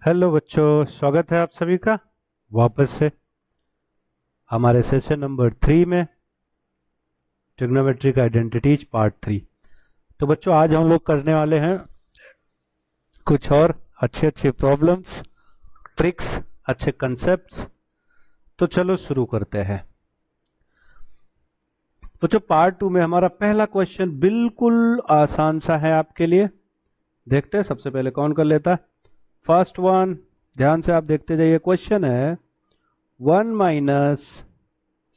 Hello बच्चों, स्वागत है आप सभी का वापस से हमारे सेशन नंबर 3 में ट्रिग्नोमेट्रिक आइडेंटिटीज पार्ट 3। तो बच्चों आज हम लोग करने वाले हैं कुछ और अच्छे अच्छे प्रॉब्लम्स, ट्रिक्स, अच्छे कंसेप्ट्स। तो चलो शुरू करते हैं। बच्चों पार्ट 2 में हमारा पहला क्वेश्चन बिल्कुल आसान सा है आपके लिए। देखते हैं सबसे पहले कौन कर लेता है। फर्स्ट वन, ध्यान से आप देखते जाइए। क्वेश्चन है 1 minus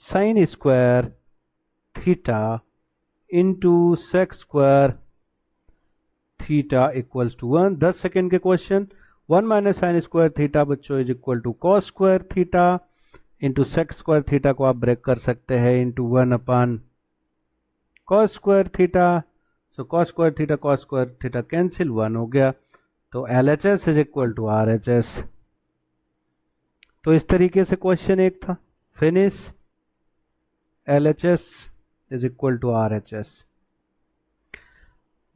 sine square theta into sec square theta equals to 1। 10 second के question. 1 minus sine square theta बच्चों is equal to cos square theta into sec square theta को आप ब्रेक कर सकते हैं into 1 upon cos square theta. So cos square theta cancel, 1 हो गया। तो L H S is equal to R H S. तो इस तरीके से क्वेश्चन एक था। Finish, L H S is equal to R H S.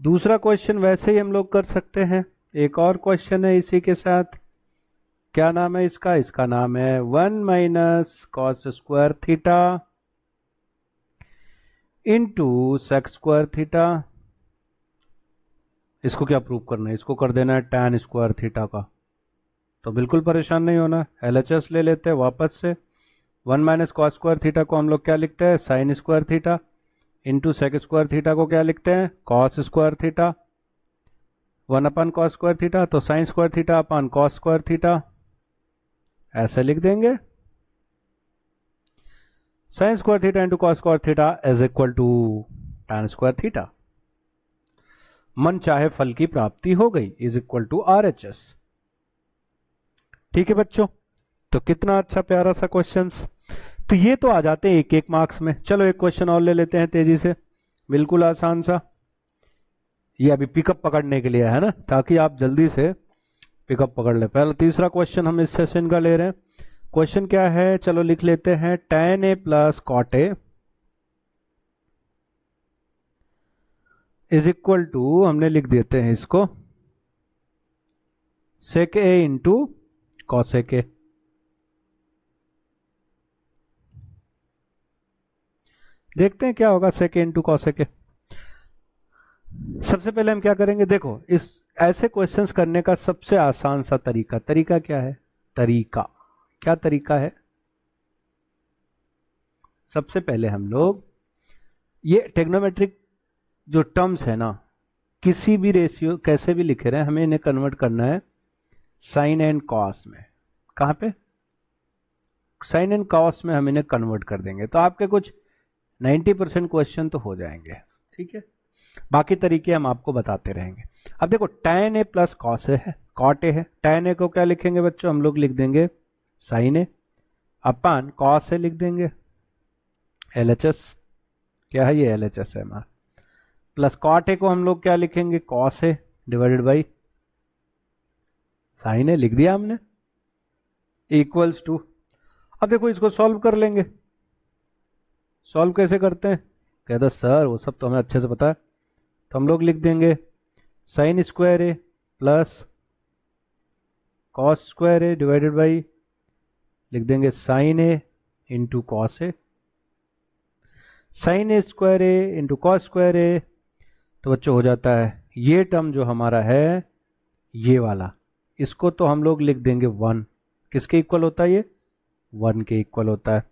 दूसरा क्वेश्चन वैसे ही हम लोग कर सकते हैं। एक और क्वेश्चन है इसी के साथ। क्या नाम है इसका? इसका नाम है 1 minus cos square theta into sec square theta. इसको क्या प्रूव करना है? इसको कर देना है tan स्क्वायर थीटा का। तो बिल्कुल परेशान नहीं होना, LHS ले लेते हैं वापस से। 1 माइनस कॉस स्क्वायर थीटा को हम लोग क्या लिखते हैं? Sine square theta. Into sec square theta को क्या लिखते हैं? Cos square theta. 1 upon cos square theta, तो sine square theta upon cos square theta, ऐसे लिख देंगे। Sine square theta into cos square theta is equal to tan square theta. मन चाहे फल की प्राप्ति हो गई, is equal to R H S. ठीक है बच्चों, तो कितना अच्छा प्यारा सा क्वेश्चंस। तो ये तो आ जाते हैं एक एक मार्क्स में। चलो एक क्वेश्चन और ले लेते हैं तेजी से, बिल्कुल आसान सा। ये अभी पिकअप पकड़ने के लिए है ना, ताकि आप जल्दी से पिकअप पकड़ ले। पहला तीसरा क्वेश्चन हम इस सेशन का ले रहे हैं। क्वेश्चन क्या है? चलो लिख लेते हैं। tan a plus cot A is equal to, हमने लिख देते हैं इसको, सेक ए इंटू कॉसेक ए। देखते हैं क्या होगा सेक ए इंटू कॉसेक ए। सबसे पहले हम क्या करेंगे? देखो, इस ऐसे क्वेश्चंस करने का सबसे आसान सा तरीका क्या है? क्या तरीका है? सबसे पहले हम लोग ये टेक्नोमेट्रिक जो टर्म्स है ना, किसी भी रेशियो कैसे भी लिखे रहे, हमें इन्हें कन्वर्ट करना है साइन एंड कॉस में। कहां पे? साइन एंड कॉस में हम इन्हें कन्वर्ट कर देंगे, तो आपके कुछ 90% क्वेश्चन तो हो जाएंगे। ठीक है, बाकी तरीके हम आपको बताते रहेंगे। अब देखो, tan a प्लस कॉस ए है, कॉट ए है। tan a को क्या लिखेंगे बच्चों? हम लोग लिख देंगे sign A, upon cos A लिख देंगे LHS। क्या है ये? LHS है हमारा। प्लस कॉट ए को हम लोग क्या लिखेंगे? Cos A divided by sine A, लिख दिया हमने, इक्वल्स टू। अब देखो इसको सॉल्व कर लेंगे। सॉल्व कैसे करते हैं? कहते सर वो सब तो हमें अच्छे से पता है। तो हम लोग लिख देंगे sine square A plus cos square A divided by, लिख देंगे sign A into cos A. Sign A square A into cos square ए, तो बच्चों हो जाता है ये टर्म जो हमारा है ये वाला, इसको तो हम लोग लिख देंगे 1। किसके इक्वल होता है ये? 1 के इक्वल होता है।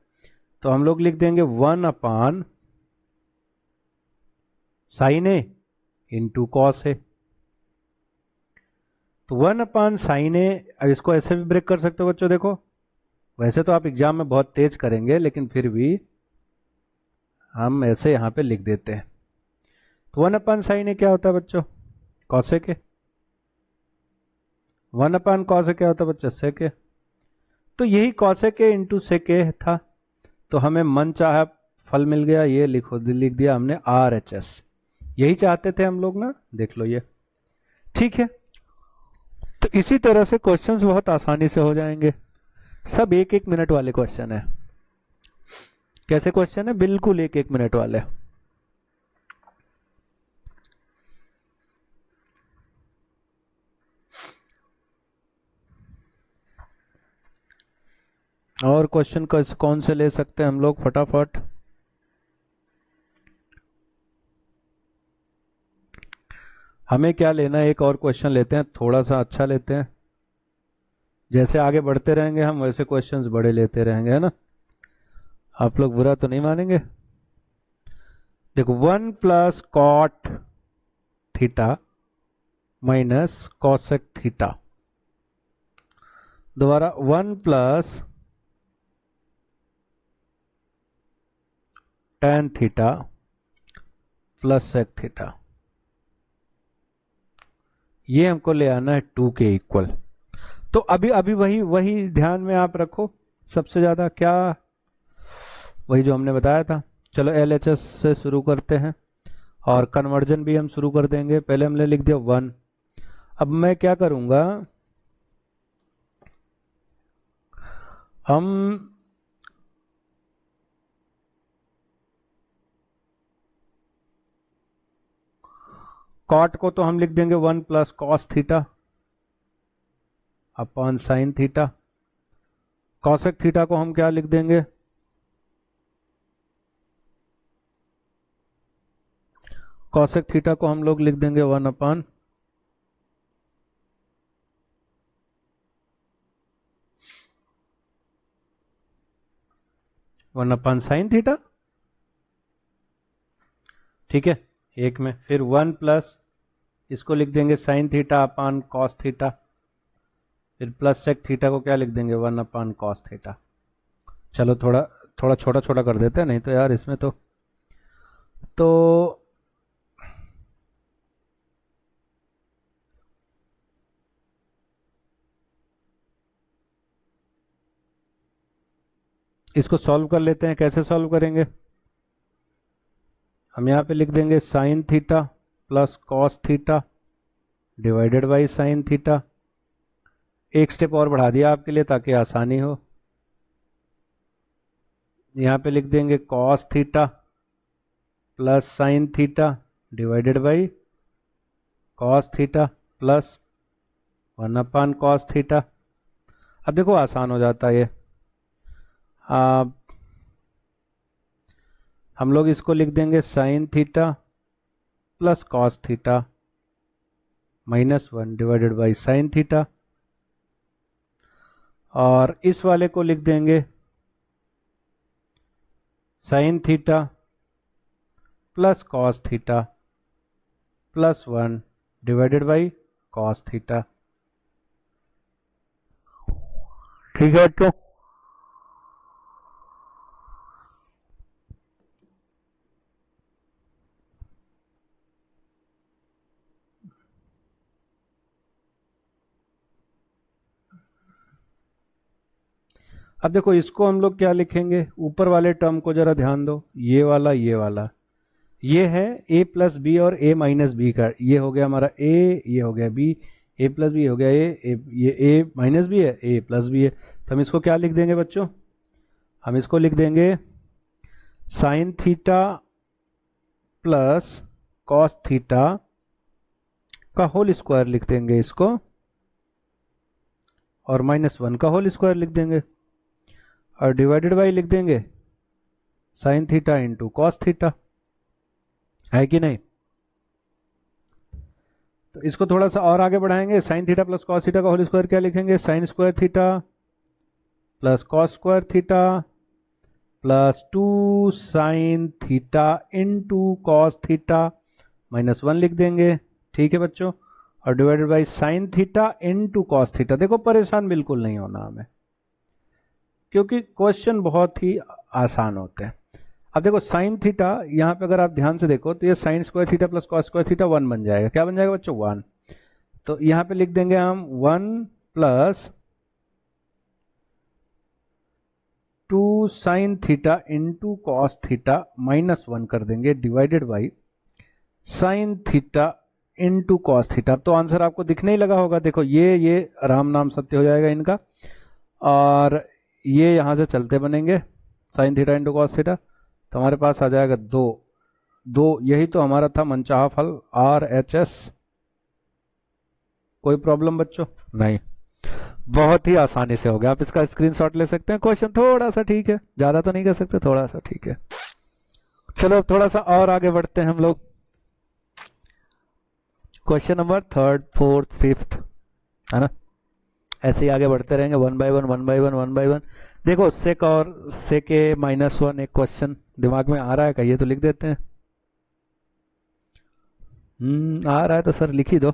तो हम लोग लिख देंगे 1 upon sine A into cos A. तो 1 अपान साइन ए, अब इसको ऐसे भी ब्रेक कर सकते हो बच्चों। देखो, वैसे तो आप एग्जाम में बहुत तेज करेंगे, लेकिन फिर भी हम ऐसे यहां पे लिख देते हैं। तो 1 अपान साइन ए क्या होता है बच्चों? कॉसेक ए। 1 अपान कॉस ए क्या होता है बच्चों? सेक ए। तो यही कॉसेक ए इंटू सेक ए था, तो हमें मन चाहा फल मिल गया। ये लिख दिया हमने RHS। यही चाहते थे हम लोग ना, देख लो ये। ठीक है, तो इसी तरह से क्वेश्चंस बहुत आसानी से हो जाएंगे। सब 1-1 मिनट वाले क्वेश्चन है। कैसे क्वेश्चन है? बिल्कुल 1-1 मिनट वाले। और क्वेश्चन कौन से ले सकते हैं हम लोग फटाफट। हमें क्या लेना है, एक और क्वेश्चन लेते हैं, थोड़ा सा अच्छा लेते हैं। जैसे आगे बढ़ते रहेंगे हम वैसे क्वेश्चंस बड़े लेते रहेंगे, है ना। आप लोग बुरा तो नहीं मानेंगे। देखो 1 + cot theta minus cosec theta, दोबारा 1 + tan theta plus sec theta, ये हमको ले आना है 2 के इक्वल। तो अभी अभी वही वही ध्यान में आप रखो, सबसे ज्यादा क्या, वही जो हमने बताया था। चलो LHS से शुरू करते हैं और कन्वर्जन भी हम शुरू कर देंगे। पहले हमने लिख दिया 1। अब मैं क्या करूंगा, हम कॉट को तो हम लिख देंगे 1 + cos theta upon sine theta. Cosec theta को हम क्या लिख देंगे, कॉसेक थीटा को हम लोग लिख देंगे 1 अपॉन साइन थीटा। ठीक है, एक में फिर 1 प्लस इसको लिख देंगे sine theta upon cos theta, फिर प्लस सेक थीटा को क्या लिख देंगे 1 अपॉन कॉस थीटा। चलो थोड़ा थोड़ा छोटा छोटा कर देते हैं, नहीं तो यार इसमें तो इसको सॉल्व कर लेते हैं। कैसे सॉल्व करेंगे, हम यहाँ पे लिख देंगे sine theta plus cos theta divided by sine theta. एक स्टेप और बढ़ा दिया आपके लिए ताकि आसानी हो। यहाँ पे लिख देंगे cos theta plus sine theta divided by cos theta plus 1 upon cos theta. अब देखो आसान हो जाता है ये। हम लोग इसको लिख देंगे sine theta plus cos theta -1 divided by sine theta, और इस वाले को लिख देंगे sine theta plus cos theta +1 divided by cos theta. ठीक है, तो अब देखो इसको हम लोग क्या लिखेंगे, ऊपर वाले टर्म को जरा ध्यान दो, ये वाला ये है a प्लस बी और a माइनस बी का, ये हो गया हमारा a, ये हो गया b, a प्लस बी हो गया ये a माइनस बी है, a प्लस बी है। तो हम इसको क्या लिख देंगे बच्चों, हम इसको लिख देंगे sine theta plus cos theta का होल स्क्वायर लिख देंगे इसको, और -1 का होल स्क्वायर लिख देंगे, और डिवाइडेड बाई लिख देंगे sine theta into cos theta, है कि नहीं। तो इसको थोड़ा सा और आगे बढ़ाएंगे, sine theta plus cos theta का होल स्क्वायर क्या लिखेंगे, sign square theta plus cos square theta plus 2 sine theta into cos theta -1 लिख देंगे। ठीक है बच्चों, और divided by sine theta into cos theta. देखो परेशान बिल्कुल नहीं होना हमें, क्योंकि क्वेश्चन बहुत ही आसान होते हैं। अब देखो साइन थीटा, यहाँ पे अगर आप ध्यान से देखो तो ये sign square theta plus cos square theta 1 बन जाएगा। क्या बन जाएगा बच्चों, 1। तो यहाँ पे लिख देंगे हम 1 plus 2 sine theta into cos theta -1 कर देंगे divided by sine theta into cos theta. तो आंसर आपको दिखने ही लगा होगा, देखो ये राम नाम सत्य हो जाएगा इनका, और ये यहां से चलते बनेंगे sine theta into cos theta, तो हमारे पास आ जाएगा 2। यही तो हमारा था मनचाहा फल RHS। कोई प्रॉब्लम बच्चों, नहीं। बहुत ही आसानी से हो गया, आप इसका स्क्रीनशॉट ले सकते हैं। क्वेश्चन थोड़ा सा ठीक है, ज्यादा तो नहीं कह सकते, थोड़ा सा ठीक है। चलो अब थोड़ा सा और आगे बढ़ते हैं हम लोग। Question number third, fourth, fifth, है ना, ऐसे ही आगे बढ़ते रहेंगे, one by one, one by one, one by one. देखो सेक और सेक ए माइनस वन एक क्वेश्चन दिमाग में आ रहा है, कहिए तो लिख देते हैं। आ रहा है तो सर लिख ही दो।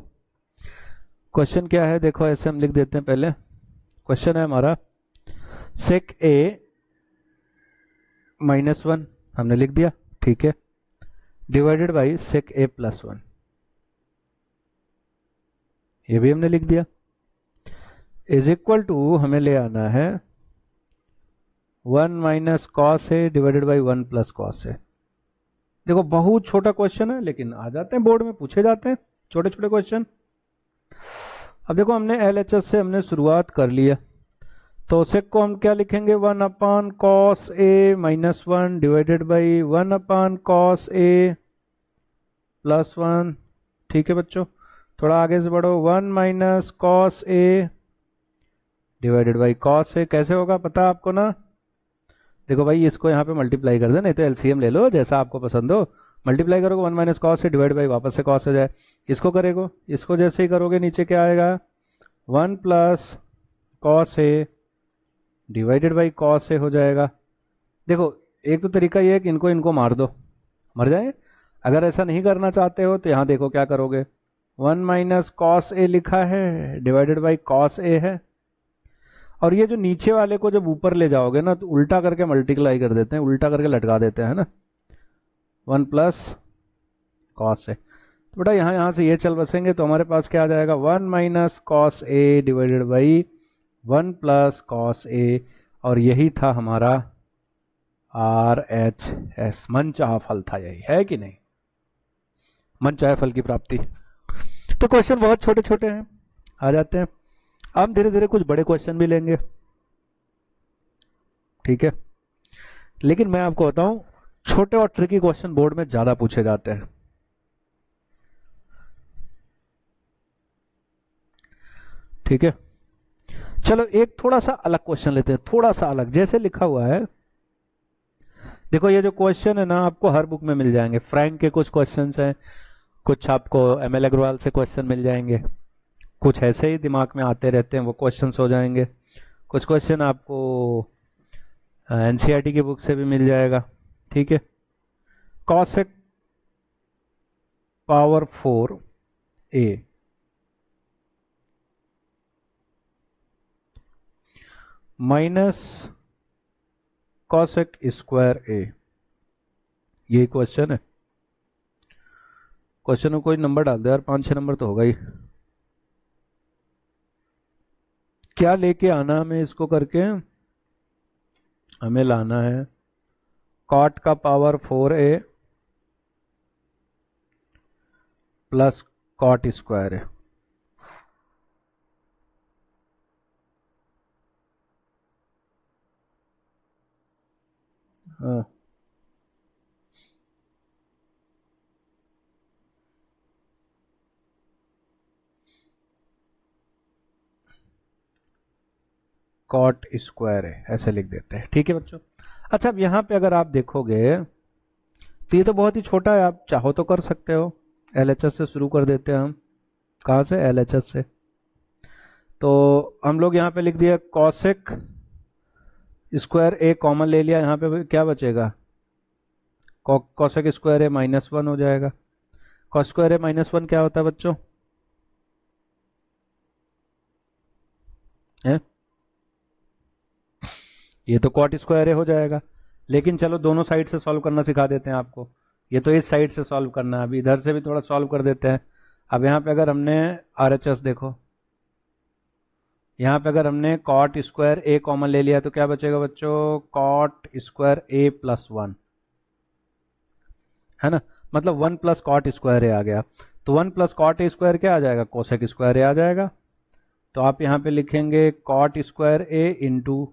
क्वेश्चन क्या है देखो, ऐसे हम लिख देते हैं। पहले क्वेश्चन है हमारा सेक ए माइनस वन, हमने लिख दिया, ठीक है, divided by sec A plus one, ये भी हमने लिख दिया, इज इक्वल टू हमें ले आना है one minus cos A divided by one plus cos A. देखो बहुत छोटा क्वेश्चन है, लेकिन आ जाते हैं, बोर्ड में पूछे जाते हैं छोटे छोटे क्वेश्चन। अब देखो हमने एलएचएस से हमने शुरुआत कर लिया, तो सेक को हम क्या लिखेंगे, one upon cos A minus one divided by one upon cos A plus one. ठीक है बच्चों, थोड़ा आगे से बढ़ो, one minus cos A divided by cos A. कैसे होगा पता आपको ना, देखो भाई इसको यहाँ पे मल्टीप्लाई कर दे, नहीं तो एलसीएम ले लो, जैसा आपको पसंद हो। मल्टीप्लाई करोगे वन माइनस कॉस से डिवाइड बाई वापस से कॉस हो जाए, इसको करेगो, इसको जैसे ही करोगे नीचे क्या आएगा, one plus cos A divided by cos A हो जाएगा। देखो एक तो तरीका ये है कि इनको इनको मार दो, मर जाए। अगर ऐसा नहीं करना चाहते हो तो यहाँ देखो क्या करोगे, वन माइनस कॉस ए लिखा है डिवाइडेड बाई कॉस ए है, और ये जो नीचे वाले को जब ऊपर ले जाओगे ना तो उल्टा करके मल्टीप्लाई कर देते हैं, उल्टा करके लटका देते हैं ना, वन प्लस कॉस ए। तो बेटा यहाँ से ये चल बसेंगे, तो हमारे पास क्या आ जाएगा, one minus cos A divided by one plus cos A, और यही था हमारा आर एच एस। मन चाहा फल था, यही है कि नहीं, मन चाहे फल की प्राप्ति। तो क्वेश्चन बहुत छोटे छोटे हैं, आ जाते हैं। हम धीरे धीरे कुछ बड़े क्वेश्चन भी लेंगे, ठीक है, लेकिन मैं आपको बताऊं छोटे और ट्रिकी क्वेश्चन बोर्ड में ज्यादा पूछे जाते हैं। ठीक है, चलो एक थोड़ा सा अलग क्वेश्चन लेते हैं, थोड़ा सा अलग, जैसे लिखा हुआ है। देखो ये जो क्वेश्चन है ना आपको हर बुक में मिल जाएंगे, फ्रैंक के कुछ क्वेश्चंस हैं, कुछ आपको एमएल अग्रवाल से क्वेश्चन मिल जाएंगे, कुछ ऐसे ही दिमाग में आते रहते हैं वो क्वेश्चंस हो जाएंगे, कुछ क्वेश्चन आपको एनसीईआरटी की बुक से भी मिल जाएगा। ठीक है, कॉसेक पावर 4 ए माइनस कॉसेक स्क्वायर ए, ये क्वेश्चन है। क्वेश्चन में कोई नंबर डाल दो यार, 5-6 नंबर तो होगा ही। क्या लेके आना हमें इसको करके, हमें लाना है कॉट का power 4a plus cot square है। हाँ, कॉट स्क्वायर है, ऐसे लिख देते हैं। ठीक है बच्चों, अच्छा अब यहाँ पे अगर आप देखोगे तो ये तो बहुत ही छोटा है, आप चाहो तो कर सकते हो। एलएचएस से शुरू कर देते हैं हम, कहाँ से, एलएचएस से। तो हम लोग यहाँ पे लिख दिया कॉसेक स्क्वायर ए कॉमन ले लिया, यहाँ पे क्या बचेगा, cosec square A minus one हो जाएगा। Cos square A minus one क्या होता है बच्चों, है ये तो कॉट स्क्वायर ए हो जाएगा। लेकिन चलो दोनों साइड से सॉल्व करना सिखा देते हैं आपको, ये तो इस साइड से सॉल्व करना है, अभी इधर से भी थोड़ा सॉल्व कर देते हैं। अब यहाँ पे अगर हमने आरएचएस देखो, यहाँ पे अगर हमने कॉट स्क्वायर ए कॉमन ले लिया तो क्या बचेगा बच्चों, cot square A plus one, है ना, मतलब one plus cot square A आ गया। तो one plus cot A square क्या आ जाएगा, कोसेक स्क्वायर ए आ जाएगा। तो आप यहाँ पे लिखेंगे cot square A into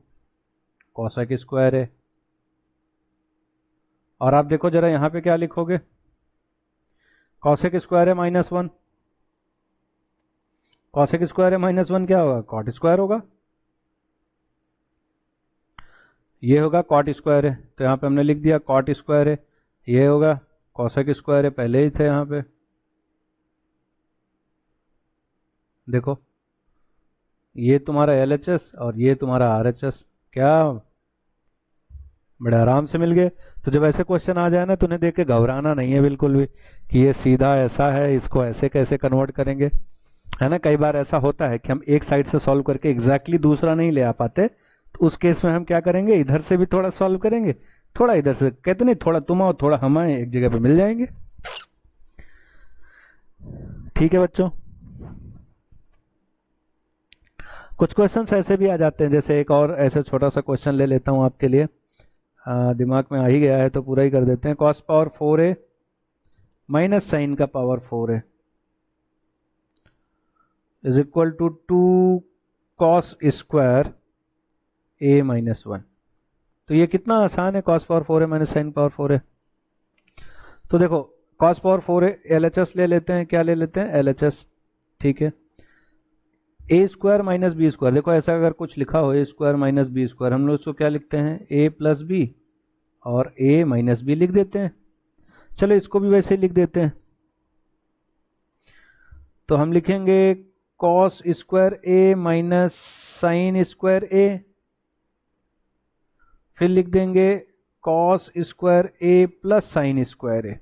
cosec square A, और आप देखो जरा यहाँ पे क्या लिखोगे, cosec square A minus one, cosec square है -1 क्या होगा, कॉट स्क्वायर होगा। ये होगा कॉट स्क्वायर है, तो यहाँ पे हमने लिख दिया कॉट स्क्वायर है। ये होगा कॉसेक स्क्वायर है, पहले ही थे यहाँ पे। देखो ये तुम्हारा LHS और ये तुम्हारा RHS, क्या बड़े आराम से मिल गए। तो जब ऐसे क्वेश्चन आ जाए ना तो उन्हें देख के घबराना नहीं है बिल्कुल भी कि ये सीधा ऐसा है, इसको ऐसे कैसे कन्वर्ट करेंगे, है ना। कई बार ऐसा होता है कि हम एक साइड से सॉल्व करके एग्जैक्टली दूसरा नहीं ले आ पाते, तो उस केस में हम क्या करेंगे, इधर से भी थोड़ा सॉल्व करेंगे, थोड़ा इधर से, कहते नहीं थोड़ा तुम आओ थोड़ा हम आए, एक जगह पे मिल जाएंगे। ठीक है बच्चों, कुछ क्वेश्चंस ऐसे भी आ जाते हैं, जैसे एक और ऐसे छोटा सा क्वेश्चन ले लेता हूं आपके लिए, दिमाग में आ ही गया है तो पूरा ही कर देते हैं। Cos power 4a minus sine का power 4a is equal to 2 cos square a -1। तो ये कितना आसान है, cos power 4a minus sine power 4a। तो देखो कॉस पावर 4a LHS ले लेते हैं, क्या ले लेते हैं, LHS। ठीक है, ए स्क्वायर माइनस बी स्क्वायर, देखो ऐसा अगर कुछ लिखा हो ए स्क्वायर माइनस बी स्क्वायर, हम लोग उसको क्या लिखते हैं, ए प्लस बी और ए माइनस बी लिख देते हैं। चलो इसको भी वैसे ही लिख देते हैं, तो हम लिखेंगे cos square A minus sine square ए, फिर लिख देंगे cos square A plus sine square A.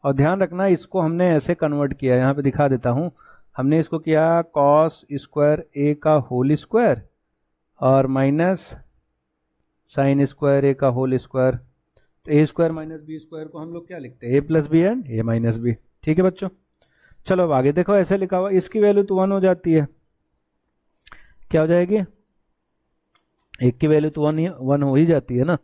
और ध्यान रखना इसको हमने ऐसे कन्वर्ट किया, यहां पे दिखा देता हूं, हमने इसको किया कॉस स्क्वायर ए का होल स्क्वायर और माइनस साइन स्क्वायर ए का होल स्क्वायर। तो A square minus B square को हम लोग क्या लिखते हैं, A plus B and A minus B. ठीक है बच्चों, चलो अब आगे देखो, ऐसे लिखा हुआ, इसकी वैल्यू तो 1 हो जाती है, क्या हो जाएगी, एक की वैल्यू तो 1 हो ही जाती है ना।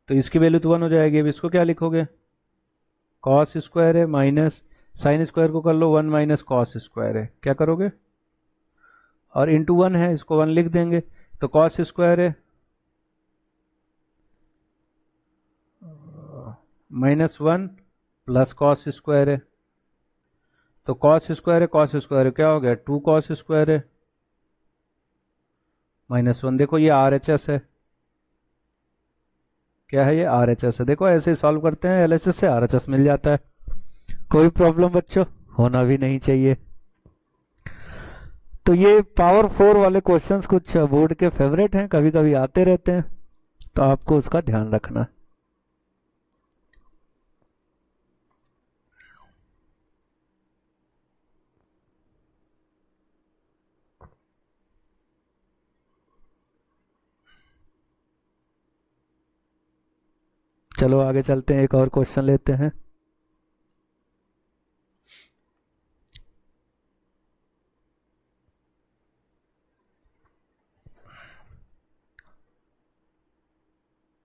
तो इसकी वैल्यू तो 1 हो जाएगी। अब इसको क्या लिखोगे, कॉस स्क्वायर है माइनस साइन स्क्वायर को कर लो 1 माइनस कॉस स्क्वायर है, क्या करोगे, और इंटू 1 है, इसको 1 लिख देंगे। तो कॉस स्क्वायर है -1 प्लस कॉस स्क्वायर है, तो कॉस स्क्वायर है क्या हो गया, 2 कॉस स्क्वायर है -1। देखो ये RHS है, क्या है ये RHS है। देखो ऐसे सॉल्व करते हैं, LHS से RHS मिल जाता है, कोई प्रॉब्लम बच्चों होना भी नहीं चाहिए। तो ये पावर 4 वाले क्वेश्चंस कुछ बोर्ड के फेवरेट हैं, कभी कभी आते रहते हैं, तो आपको उसका ध्यान रखना। चलो आगे चलते हैं, एक और क्वेश्चन लेते हैं।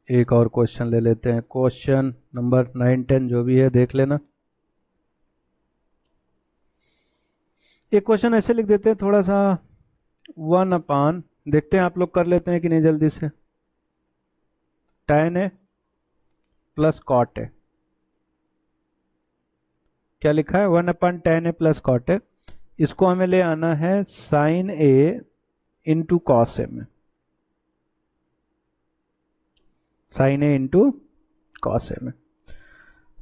एक और क्वेश्चन ले लेते हैं, क्वेश्चन नंबर 9 10 जो भी है देख लेना। एक क्वेश्चन ऐसे लिख देते हैं थोड़ा सा 1/, देखते हैं आप लोग कर लेते हैं कि नहीं जल्दी से। tan है प्लस कॉट है, क्या लिखा है, 1/tan है प्लस कॉट है। इसको हमें ले आना है sign A into cos A में, sign A into cos A में।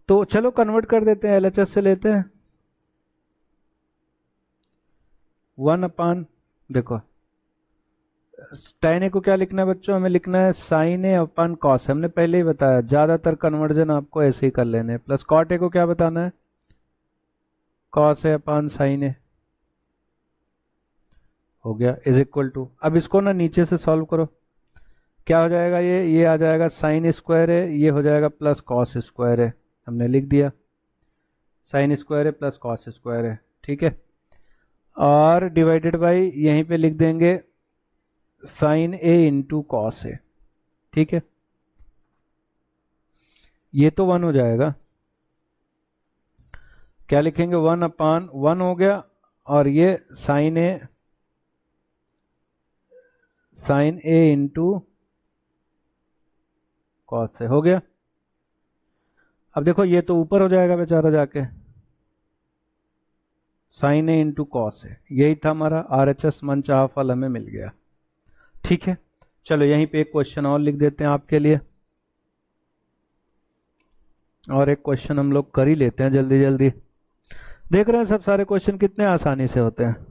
तो चलो कन्वर्ट कर देते हैं, LHS से लेते हैं 1/, देखो tan ए को क्या लिखना है बच्चों, हमें लिखना है साइन ए अपन कॉस, हमने पहले ही बताया ज्यादातर कन्वर्जन आपको ऐसे ही कर लेने हैं। प्लस कॉट ए को क्या बताना है, कॉस ए अपन साइन ए, हो गया, इज इक्वल टू, अब इसको ना नीचे से सॉल्व करो, क्या हो जाएगा, ये आ जाएगा साइन स्क्वायर है, ये हो जाएगा प्लस कॉस स्क्वायर है, हमने लिख दिया साइन स्क्वायर है प्लस कॉस स्क्वायर है। ठीक है, और डिवाइडेड बाई यहीं पे लिख देंगे sign A into cos A. ठीक है, ये तो 1 हो जाएगा, क्या लिखेंगे, 1/1 हो गया, और ये sign A sign A into cos A हो गया। अब देखो ये तो ऊपर हो जाएगा बेचारा जाके, sign A into cos A, यही था हमारा RHS मनचाहा फल हमें मिल गया। ठीक है, चलो यहीं पे एक क्वेश्चन और लिख देते हैं आपके लिए, और एक क्वेश्चन हम लोग कर ही लेते हैं जल्दी जल्दी। देख रहे हैं सब सारे क्वेश्चन कितने आसानी से होते हैं।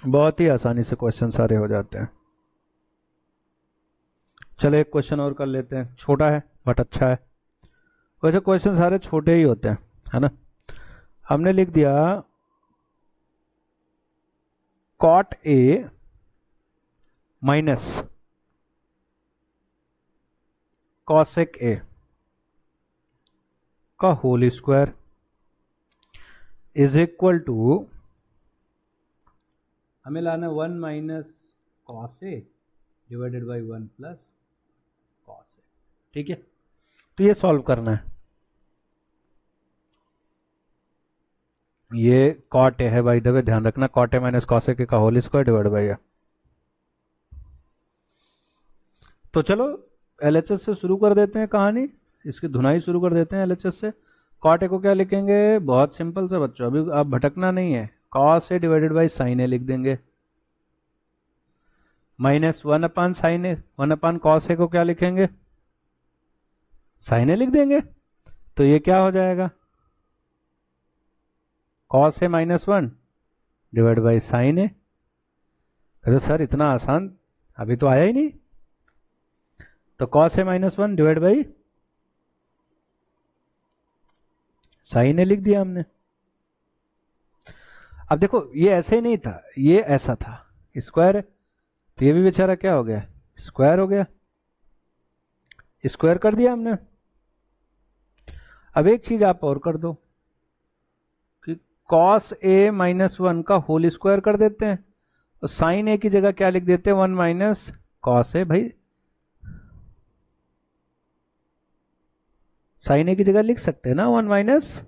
बहुत ही आसानी से क्वेश्चन सारे हो जाते हैं। चलो एक क्वेश्चन और कर लेते हैं, छोटा है बट अच्छा है। वैसे क्वेश्चन सारे छोटे ही होते हैं, है ना। हमने लिख दिया cot A minus cosec A का whole square is equal to, हमें लाना 1 minus cos A divided by 1 plus cos A. ठीक है, तो ये सॉल्व करना है। ये कॉट ए है बाई द वे, ध्यान रखना, कॉट ए माइनस कॉस ए का होल स्क्वायर डिवाइड बाई ए। तो चलो LHS से शुरू कर देते हैं कहानी, इसकी धुनाई शुरू कर देते हैं LHS से। कॉट ए को क्या लिखेंगे, बहुत सिंपल से बच्चों, अभी आप भटकना नहीं है, cos A divided by sine A लिख देंगे, minus 1 upon sine A, 1 upon cos A को क्या लिखेंगे, साइन ए लिख देंगे। तो ये क्या हो जाएगा, cos A minus 1 divide by sine A. अरे सर इतना आसान अभी तो आया ही नहीं। तो cos A minus 1 divide by sine A लिख दिया हमने। अब देखो ये ऐसे ही नहीं था, ये ऐसा था, स्क्वायर है, तो ये भी बेचारा क्या हो गया, स्क्वायर हो गया, स्क्वायर कर दिया हमने। अब एक चीज आप और कर दो कि कॉस ए माइनस 1 का होल स्क्वायर कर देते हैं, तो साइन ए की जगह क्या लिख देते हैं, 1 माइनस कॉस ए। भाई साइन ए की जगह लिख सकते हैं ना 1 माइनस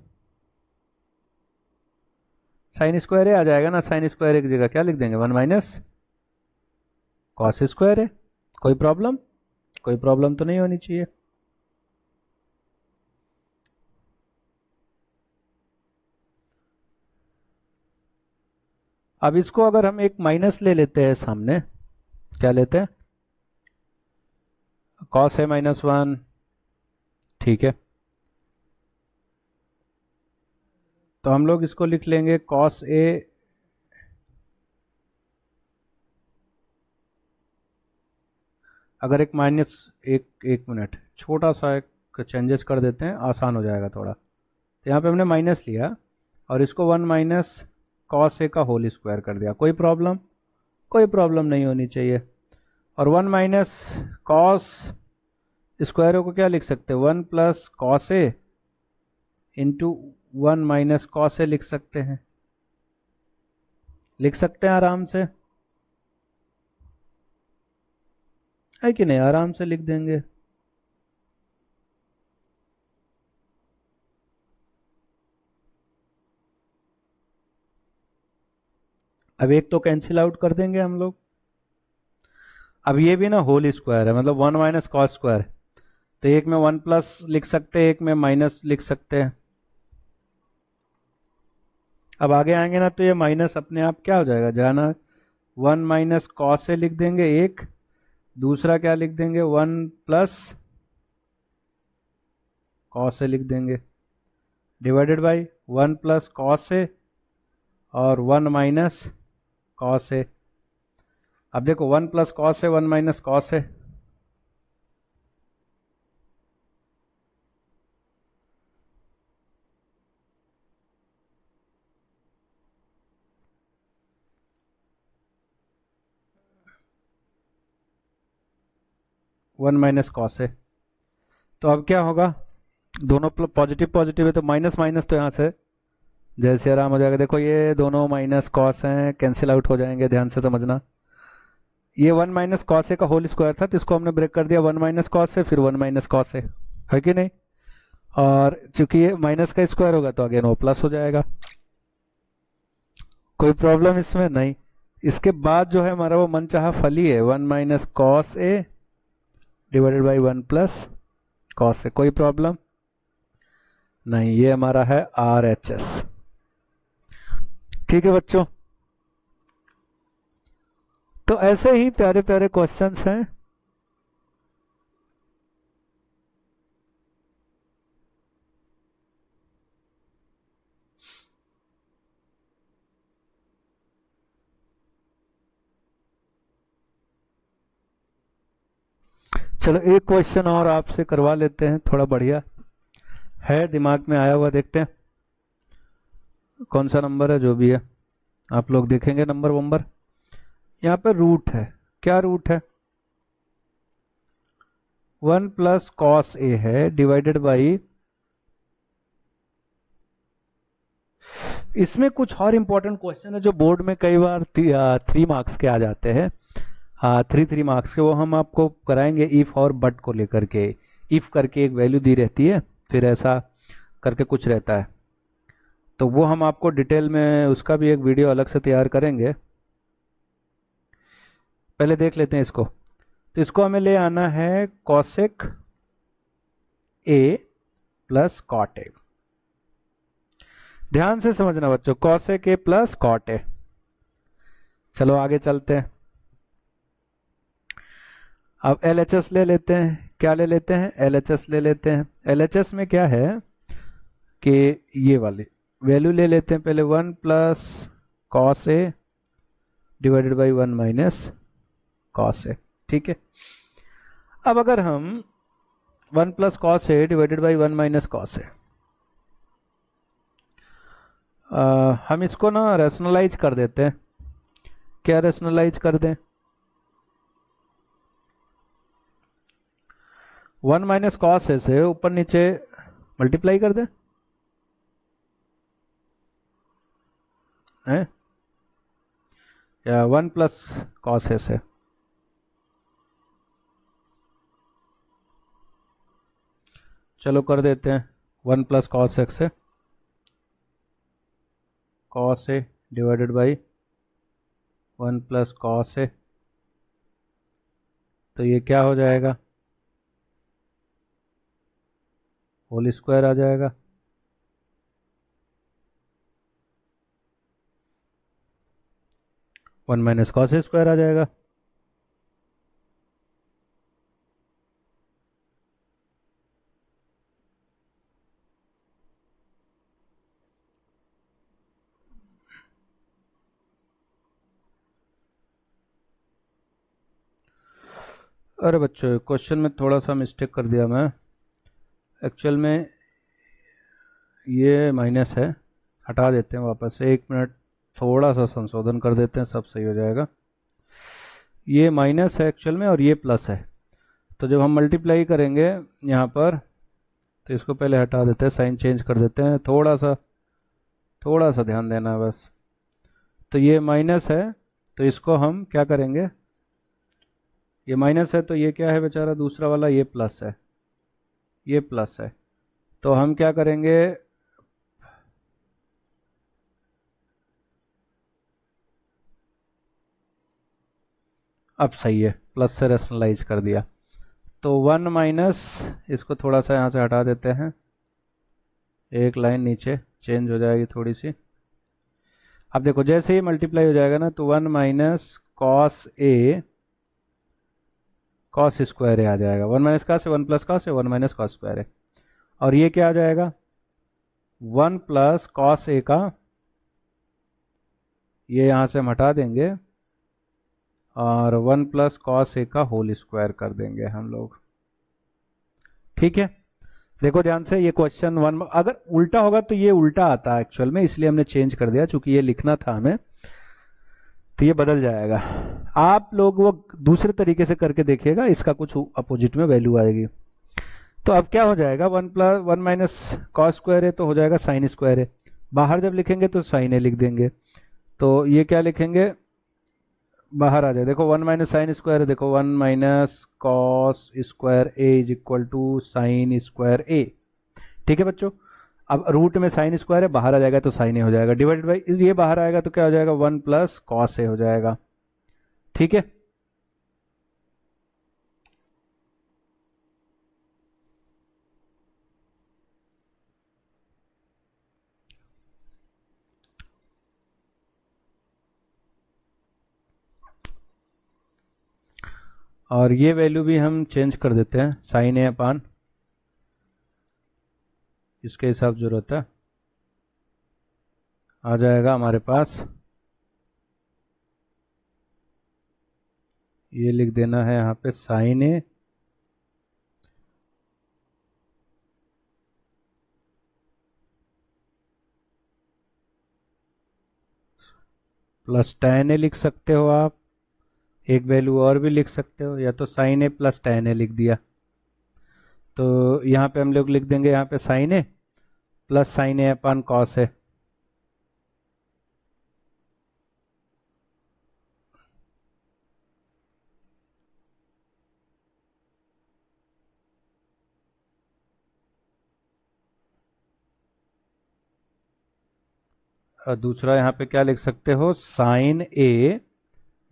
साइन स्क्वायर ए आ जाएगा ना, साइन स्क्वायर ए की जगह क्या लिख देंगे, 1 माइनस कॉस स्क्वायर है। कोई प्रॉब्लम, कोई प्रॉब्लम तो नहीं होनी चाहिए। अब इसको अगर हम एक माइनस ले लेते हैं सामने, क्या लेते हैं, कॉस ए माइनस 1, ठीक है, तो हम लोग इसको लिख लेंगे कॉस ए अगर एक माइनस एक मिनट छोटा सा एक चेंजेस कर देते हैं, आसान हो जाएगा थोड़ा। तो यहाँ पे हमने माइनस लिया और इसको 1 माइनस कॉस ए का होल स्क्वायर कर दिया। कोई प्रॉब्लम, कोई प्रॉब्लम नहीं होनी चाहिए। और 1 माइनस कॉस स्क्वायर को क्या लिख सकते हैं, 1 प्लस कॉस ए इंटू 1 माइनस कॉस ए लिख सकते हैं, लिख सकते हैं आराम से, है कि नहीं, आराम से लिख देंगे। अब एक तो कैंसिल आउट कर देंगे हम लोग। अब ये भी ना होल स्क्वायर है, मतलब 1 माइनस कॉस स्क्वायर, तो एक में 1 प्लस लिख सकते हैं, एक में माइनस लिख सकते हैं। अब आगे आएंगे ना तो ये माइनस अपने आप क्या हो जाएगा, जाना 1 माइनस कॉस से लिख देंगे एक, दूसरा क्या लिख देंगे 1 प्लस कॉस से लिख देंगे, डिवाइडेड बाई 1 प्लस कॉस से और 1 माइनस कॉस से। अब देखो 1 प्लस कॉस से 1 माइनस कॉस से, वन माइनस कॉस है। तो अब क्या होगा, दोनों पॉजिटिव पॉजिटिव है तो माइनस माइनस तो यहाँ से जैसे आराम हो जाएगा। देखो ये दोनों माइनस कॉस हैं, कैंसिल आउट हो जाएंगे, ध्यान से समझना। ये 1 माइनस कॉस ए का होल स्क्वायर था, तो इसको हमने ब्रेक कर दिया 1 माइनस कॉस से, फिर 1 माइनस कॉस ए, है कि नहीं। और चूंकि ये माइनस का स्क्वायर होगा तो अगेन वो प्लस हो जाएगा। कोई प्रॉब्लम इसमें नहीं। इसके बाद जो है हमारा वो मनचाहा फली है 1 minus cos A divided by 1 plus cos A. कोई प्रॉब्लम नहीं, ये हमारा है आर एच एस। ठीक है बच्चों, तो ऐसे ही प्यारे प्यारे क्वेश्चंस हैं। चलो एक क्वेश्चन और आपसे करवा लेते हैं, थोड़ा बढ़िया है, दिमाग में आया हुआ। देखते हैं कौन सा नंबर है, जो भी है आप लोग देखेंगे नंबर वंबर। यहाँ पे रूट है, क्या रूट है? 1 प्लस कॉस ए है डिवाइडेड बाई, इसमें कुछ और इंपॉर्टेंट क्वेश्चन है जो बोर्ड में कई बार 3 मार्क्स के आ जाते हैं। हाँ, 3 मार्क्स के, वो हम आपको कराएंगे इफ और बट को लेकर के। इफ करके एक वैल्यू दी रहती है, फिर ऐसा करके कुछ रहता है, तो वो हम आपको डिटेल में उसका भी एक वीडियो अलग से तैयार करेंगे। पहले देख लेते हैं इसको। तो इसको हमें ले आना है cosec A plus cot A. ध्यान से समझना बच्चों, cosec A plus cot A. चलो आगे चलते हैं। अब LHS ले लेते हैं। क्या ले लेते हैं? LHS ले लेते हैं। LHS में क्या है कि ये वाली वैल्यू ले लेते हैं पहले, 1 plus cos A divided by 1 minus cos A. ठीक है, अब अगर हम 1 plus cos A divided by 1 minus cos A, हम इसको ना रैशनलाइज कर देते हैं। क्या रैशनलाइज कर दें? 1 माइनस कॉस ए से ऊपर नीचे मल्टीप्लाई कर दें, हैं? या 1 प्लस कॉस ए से, चलो कर देते हैं 1 प्लस कॉस एक्स से cos A divided by 1 plus cos A, तो ये क्या हो जाएगा? होल स्क्वायर आ जाएगा। वन माइनस कॉस स्क्वायर आ जाएगा। अरे बच्चों, क्वेश्चन में थोड़ा सा मिस्टेक कर दिया मैं। एक्चुअल में ये माइनस है, हटा देते हैं वापस से। 1 मिनट, थोड़ा सा संशोधन कर देते हैं, सब सही हो जाएगा। ये माइनस है एक्चुअल में और ये प्लस है, तो जब हम मल्टीप्लाई करेंगे यहाँ पर, तो इसको पहले हटा देते हैं, साइन चेंज कर देते हैं। थोड़ा सा ध्यान देना है बस। तो ये माइनस है, तो इसको हम क्या करेंगे? ये माइनस है तो ये क्या है बेचारा, दूसरा वाला ये प्लस है, ये प्लस है, तो हम क्या करेंगे? अब सही है, प्लस से रैशनलाइज कर दिया। तो 1 माइनस, इसको थोड़ा सा यहाँ से हटा देते हैं, एक लाइन नीचे चेंज हो जाएगी थोड़ी सी। अब देखो जैसे ही मल्टीप्लाई हो जाएगा ना, तो 1 minus cos A cos square A आ जाएगा। 1 minus cos A 1 plus cos A 1 minus cos square A, और ये क्या आ जाएगा? 1 प्लस कॉस ए का, ये यहाँ से हम हटा देंगे और 1 प्लस कॉस ए का होल स्क्वायर कर देंगे हम लोग। ठीक है, देखो ध्यान से, ये क्वेश्चन 1 अगर उल्टा होगा तो ये उल्टा आता है एक्चुअल में, इसलिए हमने चेंज कर दिया, चूंकि ये लिखना था हमें, तो ये बदल जाएगा। आप लोग वो दूसरे तरीके से करके देखिएगा, इसका कुछ अपोजिट में वैल्यू आएगी। तो अब क्या हो जाएगा? 1 माइनस कॉस स्क्वायर है तो हो जाएगा साइन स्क्वायर है। बाहर जब लिखेंगे तो साइन ए लिख देंगे, तो ये क्या लिखेंगे? बाहर आ जाए, देखो 1 माइनस साइन स्क्वायर है, देखो 1 minus cos square A is equal to sine square A. ठीक है बच्चों। अब रूट में साइन स्क्वायर है, बाहर आ जाएगा तो साइन ए हो जाएगा, डिवाइडेड बाई ये बाहर आएगा तो क्या हो जाएगा, 1 प्लस कॉस ए हो जाएगा। ठीक है, और ये वैल्यू भी हम चेंज कर देते हैं, साइन ए अपान इसके हिसाब जो रहता है आ जाएगा हमारे पास, ये लिख देना है यहाँ पे साइन ए प्लस tan ए लिख सकते हो आप, एक वैल्यू और भी लिख सकते हो, या तो साइन ए प्लस tan ए लिख दिया। तो यहाँ पे हम लोग लिख देंगे यहाँ पे sine A plus sine A upon cos A. और दूसरा यहाँ पे क्या लिख सकते हो, sine A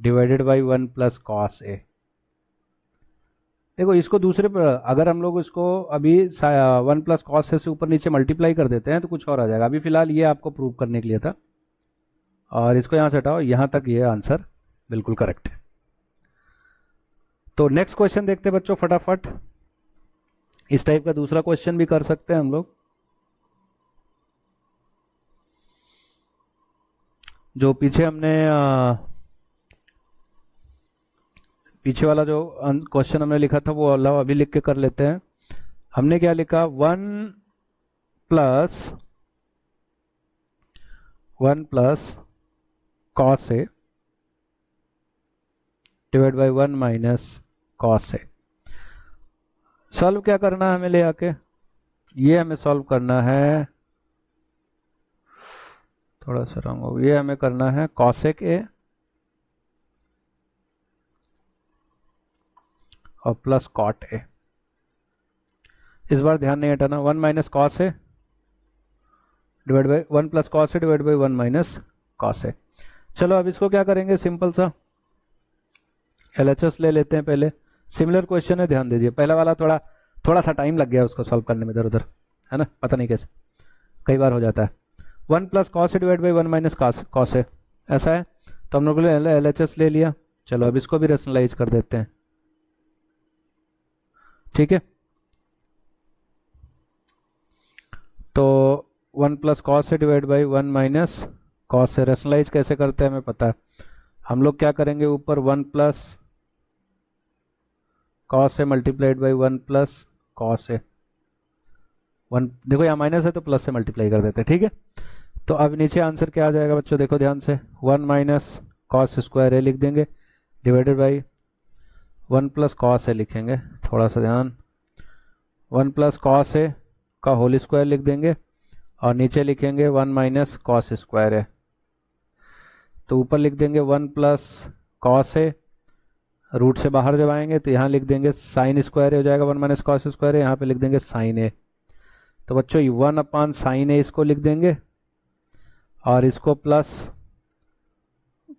divided by 1 plus cos A. देखो इसको दूसरे पर अगर हम लोग इसको अभी 1 प्लस कॉस ए से ऊपर नीचे मल्टीप्लाई कर देते हैं तो कुछ और आ जाएगा। अभी फिलहाल ये आपको प्रूव करने के लिए था, और इसको यहाँ से हटाओ, यहाँ तक ये आंसर बिल्कुल करेक्ट है। तो नेक्स्ट क्वेश्चन देखते हैं बच्चों फटाफट। इस टाइप का दूसरा क्वेश्चन भी कर सकते हैं हम लोग, जो पीछे हमने पीछे वाला जो क्वेश्चन हमने लिखा था वो अलावा अभी लिख के कर लेते हैं। हमने क्या लिखा, 1 plus cos A divide by 1 minus cos A. Solve क्या करना है हमें ले आके, ये हमें सॉल्व करना है, थोड़ा सा रंग हो, ये हमें करना है कॉसेक ए और प्लस कॉट ए। इस बार ध्यान नहीं हटाना, 1 minus cos A divide by 1 plus cos A divide by 1 minus cos A. चलो अब इसको क्या करेंगे, सिंपल सा LHS ले लेते हैं पहले। सिमिलर क्वेश्चन है, ध्यान दीजिए, पहला वाला थोड़ा सा टाइम लग गया उसको सॉल्व करने में, इधर उधर है ना, पता नहीं कैसे कई बार हो जाता है। 1 plus cos A divide by 1 minus cos A, ऐसा है। तो हम लोग ने LHS ले लिया। चलो अब इसको भी रेशनलाइज कर देते हैं। ठीक है, तो 1 plus cos A divide by 1 minus cos A, rationalise कैसे करते हैं हमें पता है। हम लोग क्या करेंगे, ऊपर 1 plus cos A multiplied by 1 plus cos A, 1 देखो यहाँ माइनस है तो प्लस से मल्टीप्लाई कर देते हैं। ठीक है, तो अब नीचे आंसर क्या आ जाएगा बच्चों, देखो ध्यान से, 1 माइनस कॉस स्क्वायर ए लिख देंगे डिवाइडेड बाई 1 प्लस कॉस ए लिखेंगे, थोड़ा सा ध्यान, 1 प्लस कॉस ए का होल स्क्वायर लिख देंगे और नीचे लिखेंगे 1 माइनस कॉस स्क्वायर ए। तो ऊपर लिख देंगे 1 प्लस कॉस ए, रूट से बाहर जब आएंगे तो यहाँ लिख देंगे साइन स्क्वायर ए हो जाएगा, 1 माइनस कॉस स्क्वायर ए, यहाँ पे लिख देंगे साइन ए। तो बच्चों 1 अपान साइन ए इसको लिख देंगे और इसको plus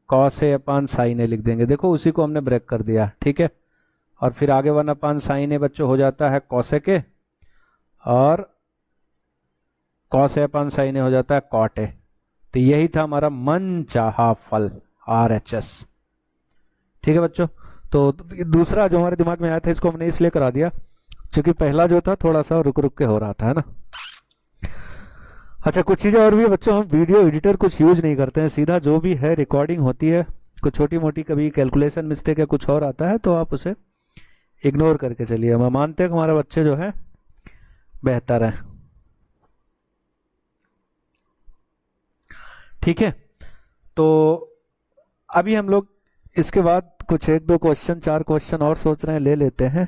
cos A upon sine A लिख देंगे। देखो उसी को हमने ब्रेक कर दिया। ठीक है, और फिर आगे 1 अपान साइन ए बच्चों हो जाता है कॉसेक ए, और कॉस ए अपान साइन ए हो जाता है कॉट ए। तो यही था हमारा मन चाहा फल, RHS। ठीक है बच्चों, तो दूसरा जो हमारे दिमाग में आया था इसको हमने इसलिए करा दिया क्योंकि पहला जो था थोड़ा सा रुक रुक के हो रहा था, है ना। अच्छा, कुछ चीज़ें और भी है बच्चों, हम वीडियो एडिटर कुछ यूज नहीं करते हैं, सीधा जो भी है रिकॉर्डिंग होती है। कुछ छोटी मोटी कभी कैलकुलेशन मिस्टेक या कुछ और आता है तो आप उसे इग्नोर करके चलिए। हम मानते हैं कि हमारे बच्चे जो है बेहतर है। ठीक है, तो अभी हम लोग इसके बाद कुछ 1-2 क्वेश्चन, 4 क्वेश्चन और सोच रहे हैं ले लेते हैं,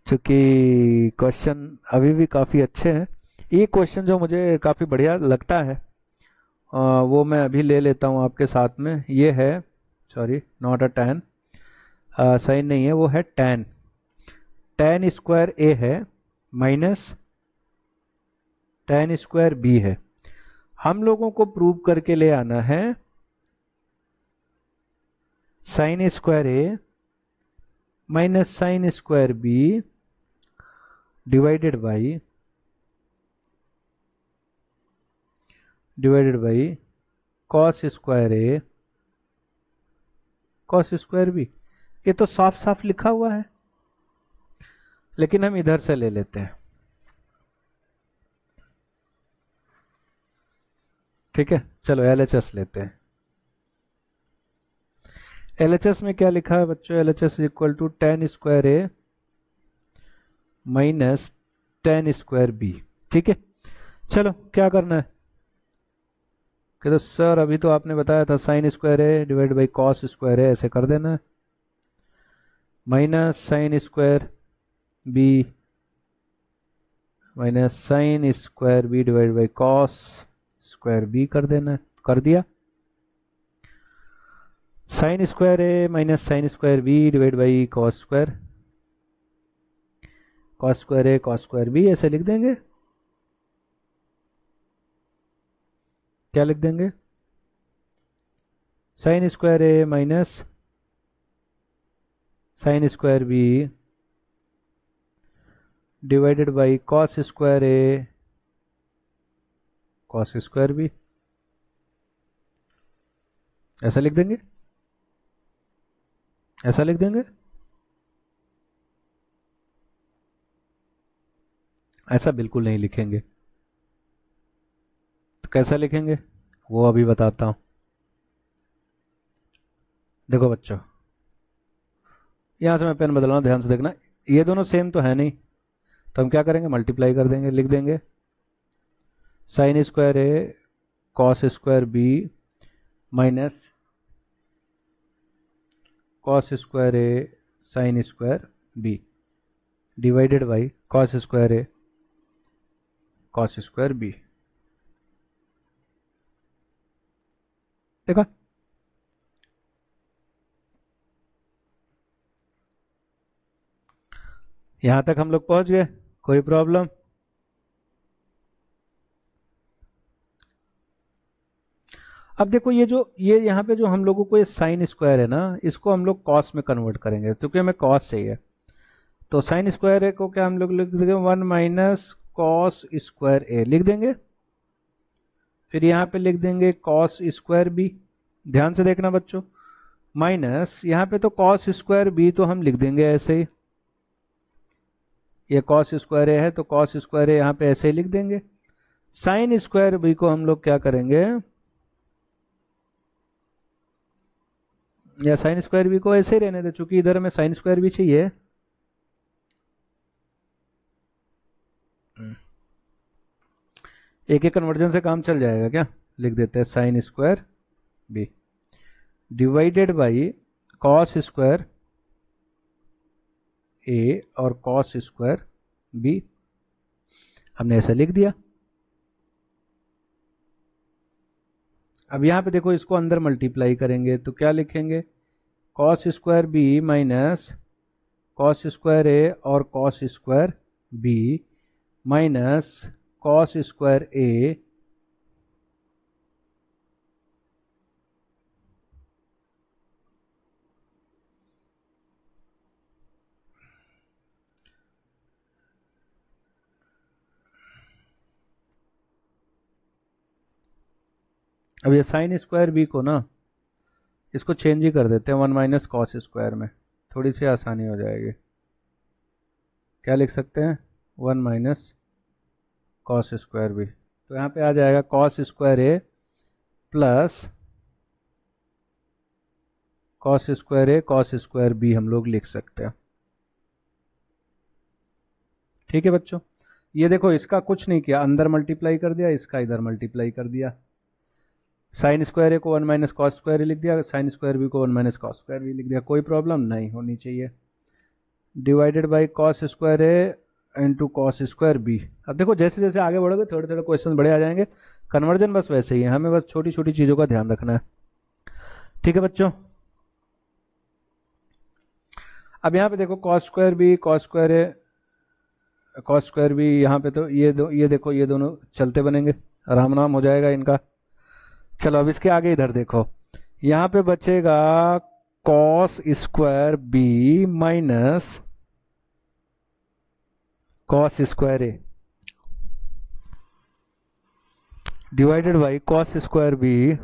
क्योंकि क्वेश्चन अभी भी काफ़ी अच्छे हैं। एक क्वेश्चन जो मुझे काफ़ी बढ़िया लगता है वो मैं अभी ले लेता हूँ आपके साथ में। ये है, सॉरी नॉट अ tan, सही नहीं है, वो है tan स्क्वायर ए है माइनस tan स्क्वायर बी है। हम लोगों को प्रूव करके ले आना है sin square A minus sin square B divided by cos square A cos square B. ये तो साफ साफ लिखा हुआ है, लेकिन हम इधर से ले लेते हैं। ठीक है, चलो LHS लेते हैं। LHS में क्या लिखा है बच्चों? LHS equal to tan square A minus tan square B. ठीक है, चलो क्या करना है कि तो सर अभी तो आपने बताया था sin square A divide by cos square A, ऐसे कर देना है। Minus sin square B minus sin square B divide by cos square B कर देना है। कर दिया। sin square A minus sin square B divide by cos square A cos square B, ऐसे लिख देंगे। क्या लिख देंगे? sin square A minus sin square B divided by cos square A cos square B, ऐसा लिख देंगे। ऐसा लिख देंगे। ऐसा बिल्कुल नहीं लिखेंगे। तो कैसा लिखेंगे वो अभी बताता हूं। देखो बच्चों, यहां से मैं पेन बदल रहा हूं, ध्यान से देखना। ये दोनों सेम तो है नहीं, तो हम क्या करेंगे? मल्टीप्लाई कर देंगे। लिख देंगे sin square A cos square B minus cos square A sin square B divided by cos square A cos square B. देखा? यहां तक हम लोग पहुंच गए, कोई प्रॉब्लम? अब देखो ये यहाँ पे जो हम लोगों को ये साइन स्क्वायर है ना, इसको हम लोग कॉस में कन्वर्ट करेंगे, क्योंकि हमें कॉस चाहिए। तो साइन स्क्वायर ए को क्या हम लोग लिख देंगे? 1 माइनस कॉस स्क्वायर ए लिख देंगे। फिर यहाँ पे लिख देंगे कॉस स्क्वायर बी। ध्यान से देखना बच्चों, माइनस यहाँ पे तो कॉस स्क्वायर बी तो हम लिख देंगे ऐसे ही। ये कॉस स्क्वायर ए है तो कॉस स्क्वायर ए यहाँ पे ऐसे ही लिख देंगे। साइन स्क्वायर बी को हम लोग क्या करेंगे? या साइन स्क्वायर बी को ऐसे ही रहने दे, चूंकि इधर हमें साइन स्क्वायर बी चाहिए। एक एक कन्वर्जन से काम चल जाएगा क्या? लिख देते हैं sine square B divided by cos square A और कॉस स्क्वायर बी, हमने ऐसा लिख दिया। अब यहां पे देखो, इसको अंदर मल्टीप्लाई करेंगे तो क्या लिखेंगे? Cos square B minus cos square A और cos square B minus cos square A अब ये साइन स्क्वायर बी को ना, इसको चेंज ही कर देते हैं 1 माइनस कॉस स्क्वायर में, थोड़ी सी आसानी हो जाएगी। क्या लिख सकते हैं? 1 माइनस कॉस स्क्वायर बी, तो यहाँ पे आ जाएगा cos square A plus cos square A cos square B हम लोग लिख सकते हैं। ठीक है बच्चों, ये देखो इसका कुछ नहीं किया, अंदर मल्टीप्लाई कर दिया, इसका इधर मल्टीप्लाई कर दिया। साइन स्क्वायर ए को 1 माइनस कॉस स्क्वायर ए लिख दिया, साइन स्क्वायर बी को 1 माइनस कॉस स्क्वायर बी लिख दिया, कोई प्रॉब्लम नहीं होनी चाहिए। Divided by cos square A into cos square B. अब देखो जैसे जैसे आगे बढ़ोगे थोड़े थोड़े क्वेश्चन बड़े आ जाएंगे। कन्वर्जन बस वैसे ही है, हमें बस छोटी छोटी चीज़ों का ध्यान रखना है। ठीक है बच्चों, अब यहाँ पे देखो cos square B cos square A cos square B, यहाँ पे तो ये देखो ये दोनों चलते बनेंगे, राम नाम हो जाएगा इनका। चलो अब इसके आगे इधर देखो, यहाँ पे बचेगा cos square B minus cos square A divided by cos square B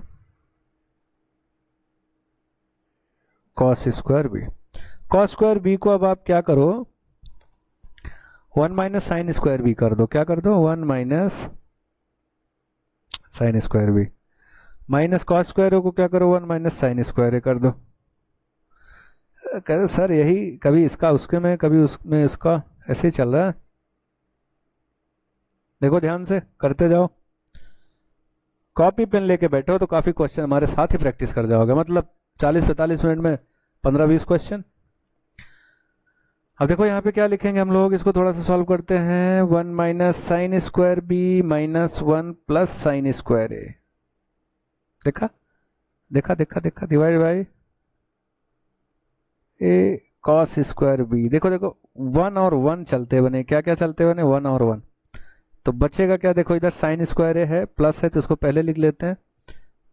cos square B. Cos square B को अब आप क्या करो, 1 माइनस साइन स्क्वायर बी कर दो। क्या कर दो, 1 minus sine square B minus cos square को क्या करो, 1 माइनस साइन स्क्वायर ए कर दो। कहते सर यही कभी इसका उसके में कभी उसमें इसका, ऐसे ही चल रहा है। देखो ध्यान से करते जाओ, कॉपी पेन लेके बैठो तो काफी क्वेश्चन हमारे साथ ही प्रैक्टिस कर जाओगे, मतलब 40-45 मिनट में 15-20 क्वेश्चन। अब देखो यहाँ पे क्या लिखेंगे हम लोग, इसको थोड़ा सा सॉल्व करते हैं। 1 minus sine square B minus 1 plus sine square A, देखा देखा देखा देखा, divide by A cos square B. देखो देखो 1 और 1 चलते बने, क्या क्या चलते बने, 1 और 1। तो बचेगा क्या, देखो इधर साइन स्क्वायर ए है, प्लस है तो इसको पहले लिख लेते हैं,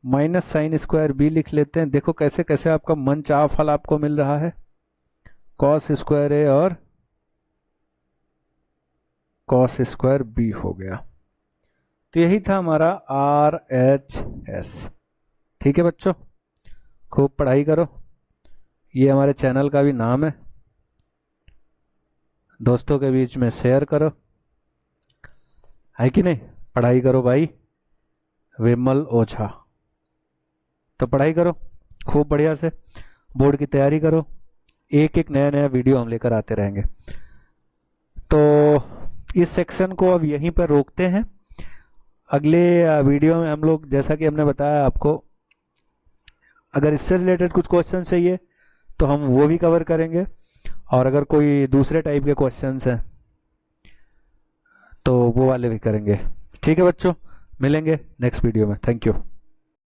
माइनस साइन स्क्वायर बी लिख लेते हैं। देखो कैसे कैसे आपका मन चाहा फल आपको मिल रहा है, कॉस स्क्वायर ए और कॉस स्क्वायर बी हो गया। तो यही था हमारा RHS। ठीक है बच्चों, खूब पढ़ाई करो, ये हमारे चैनल का भी नाम है, दोस्तों के बीच में शेयर करो, है कि नहीं। पढ़ाई करो भाई, विमल ओझा। तो पढ़ाई करो खूब बढ़िया से, बोर्ड की तैयारी करो, एक एक नया नया वीडियो हम लेकर आते रहेंगे। तो इस सेक्शन को अब यहीं पर रोकते हैं, अगले वीडियो में हम लोग जैसा कि हमने बताया आपको, अगर इससे रिलेटेड कुछ क्वेश्चन चाहिए तो हम वो भी कवर करेंगे, और अगर कोई दूसरे टाइप के क्वेश्चंस हैं तो वो वाले भी करेंगे। ठीक है बच्चों, मिलेंगे नेक्स्ट वीडियो में। Thank you.